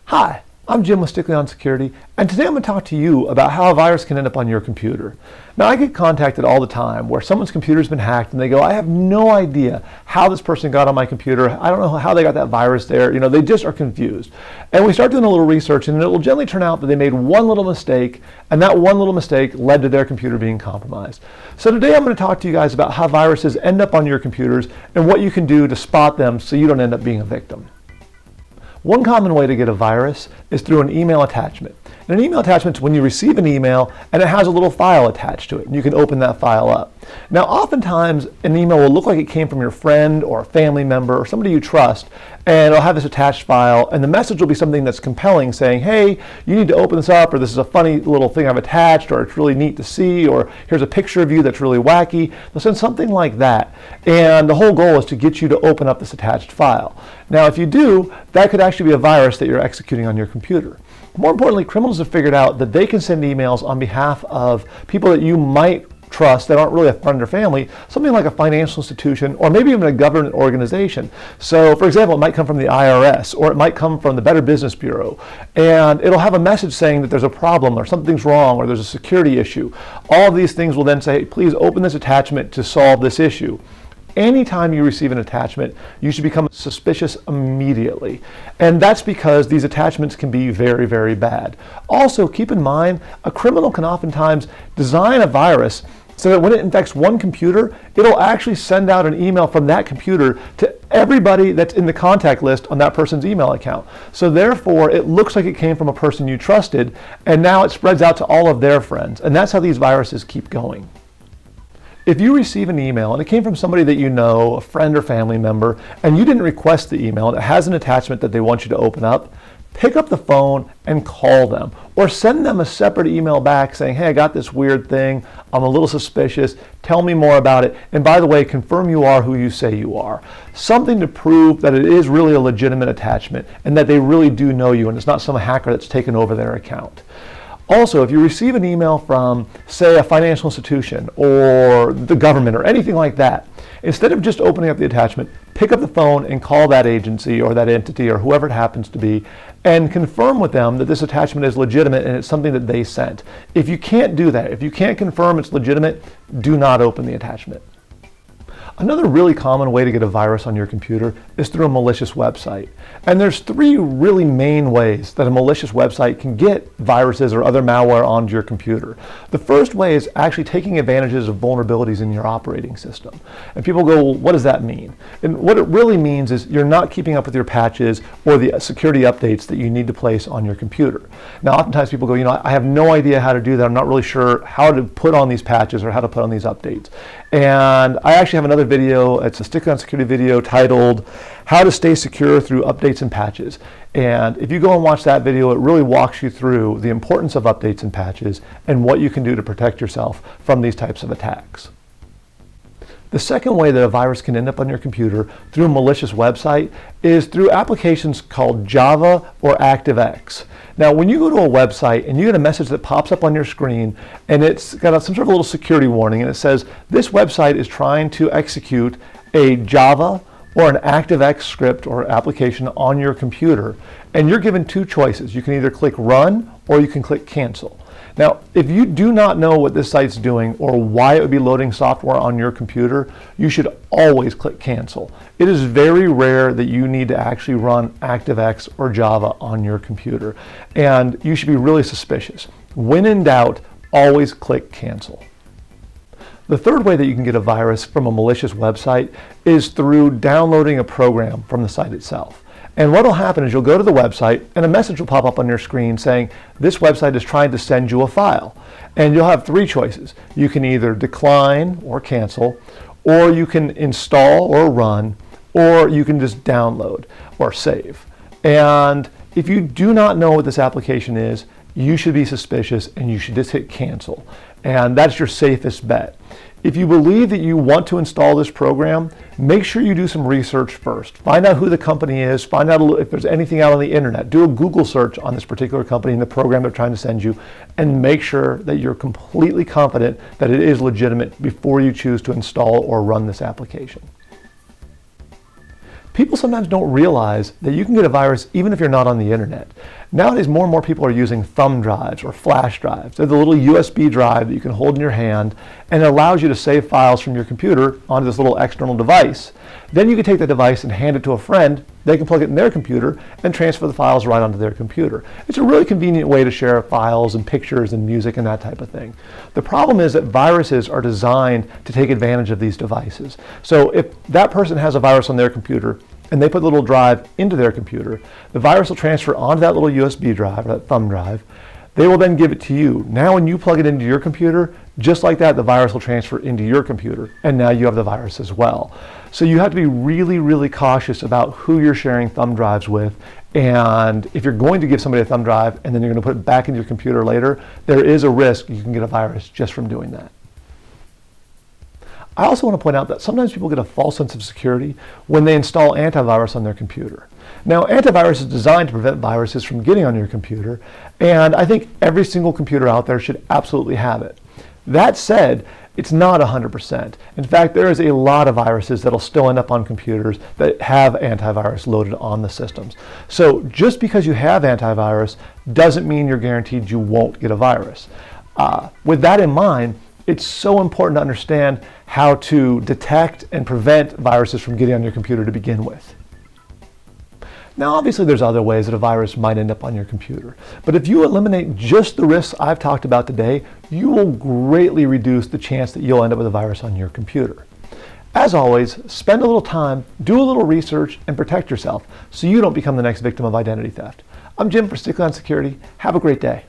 Hi, I'm Jim with poti0n Security, and today I'm going to talk to you about how a virus can end up on your computer. Now, I get contacted all the time where someone's computer's been hacked and they go, I have no idea how this person got on my computer. I don't know how they got that virus there. They just are confused. And we start doing a little research, and it will generally turn out that they made one little mistake, and that one little mistake led to their computer being compromised. So today I'm going to talk to you guys about how viruses end up on your computers and what you can do to spot them so you don't end up being a victim. One common way to get a virus is through an email attachment. And an email attachment is when you receive an email and it has a little file attached to it, and you can open that file up. Now, oftentimes an email will look like it came from your friend or a family member or somebody you trust, and it'll have this attached file, and the message will be something that's compelling, saying, hey, you need to open this up, or this is a funny little thing I've attached, or it's really neat to see, or here's a picture of you that's really wacky. They'll send something like that, and the whole goal is to get you to open up this attached file. Now, if you do, that could actually be a virus that you're executing on your computer. More importantly, criminals have figured out that they can send emails on behalf of people that you might trust that aren't really a friend or family, something like a financial institution or maybe even a government organization. So, for example, it might come from the IRS or it might come from the Better Business Bureau, and it'll have a message saying that there's a problem or something's wrong or there's a security issue. All of these things will then say, please open this attachment to solve this issue. Anytime you receive an attachment, you should become suspicious immediately. And that's because these attachments can be very, very bad. Also, keep in mind, a criminal can oftentimes design a virus so that when it infects one computer, it'll actually send out an email from that computer to everybody that's in the contact list on that person's email account. So therefore, it looks like it came from a person you trusted, and now it spreads out to all of their friends. And that's how these viruses keep going. If you receive an email and it came from somebody that you know, a friend or family member, and you didn't request the email and it has an attachment that they want you to open up, pick up the phone and call them, or send them a separate email back saying, hey, I got this weird thing, I'm a little suspicious, tell me more about it, and by the way, confirm you are who you say you are. Something to prove that it is really a legitimate attachment and that they really do know you and it's not some hacker that's taken over their account. Also, if you receive an email from, say, a financial institution or the government or anything like that, instead of just opening up the attachment, pick up the phone and call that agency or that entity or whoever it happens to be and confirm with them that this attachment is legitimate and it's something that they sent. If you can't do that, if you can't confirm it's legitimate, do not open the attachment. Another really common way to get a virus on your computer is through a malicious website. And there's three really main ways that a malicious website can get viruses or other malware onto your computer. The first way is actually taking advantages of vulnerabilities in your operating system. And people go, well, what does that mean? And what it really means is you're not keeping up with your patches or the security updates that you need to place on your computer. Now, oftentimes people go, I have no idea how to do that. I'm not really sure how to put on these patches or how to put on these updates. And I actually have another video, it's a poti0n Security video titled, How to Stay Secure Through Updates and Patches. And if you go and watch that video, it really walks you through the importance of updates and patches and what you can do to protect yourself from these types of attacks. The second way that a virus can end up on your computer through a malicious website is through applications called Java or ActiveX. Now, when you go to a website and you get a message that pops up on your screen and it's got some sort of a little security warning and it says, this website is trying to execute a Java or an ActiveX script or application on your computer, and you're given two choices. You can either click run or you can click cancel. Now, if you do not know what this site's doing or why it would be loading software on your computer, you should always click cancel. It is very rare that you need to actually run ActiveX or Java on your computer, and you should be really suspicious. When in doubt, always click cancel. The third way that you can get a virus from a malicious website is through downloading a program from the site itself. And what will happen is you'll go to the website and a message will pop up on your screen saying this website is trying to send you a file. And you'll have three choices. You can either decline or cancel, or you can install or run, or you can just download or save. And if you do not know what this application is, you should be suspicious and you should just hit cancel. And that's your safest bet. If you believe that you want to install this program, make sure you do some research first. Find out who the company is, find out if there's anything out on the internet. Do a Google search on this particular company and the program they're trying to send you, and make sure that you're completely confident that it is legitimate before you choose to install or run this application. People sometimes don't realize that you can get a virus even if you're not on the internet. Nowadays, more and more people are using thumb drives or flash drives. They're the little USB drive that you can hold in your hand, and it allows you to save files from your computer onto this little external device. Then you can take the device and hand it to a friend. They can plug it in their computer and transfer the files right onto their computer. It's a really convenient way to share files and pictures and music and that type of thing. The problem is that viruses are designed to take advantage of these devices. So if that person has a virus on their computer and they put the little drive into their computer, the virus will transfer onto that little USB drive, or that thumb drive. They will then give it to you. Now when you plug it into your computer, just like that, the virus will transfer into your computer, and now you have the virus as well. So you have to be really, really cautious about who you're sharing thumb drives with, and if you're going to give somebody a thumb drive and then you're going to put it back into your computer later, there is a risk you can get a virus just from doing that. I also want to point out that sometimes people get a false sense of security when they install antivirus on their computer. Now, antivirus is designed to prevent viruses from getting on your computer, and I think every single computer out there should absolutely have it. That said, it's not 100%. In fact, there is a lot of viruses that'll still end up on computers that have antivirus loaded on the systems. So just because you have antivirus doesn't mean you're guaranteed you won't get a virus. With that in mind, it's so important to understand how to detect and prevent viruses from getting on your computer to begin with. Now, obviously, there's other ways that a virus might end up on your computer. But if you eliminate just the risks I've talked about today, you will greatly reduce the chance that you'll end up with a virus on your computer. As always, spend a little time, do a little research, and protect yourself so you don't become the next victim of identity theft. I'm Jim for poti0n Security. Have a great day.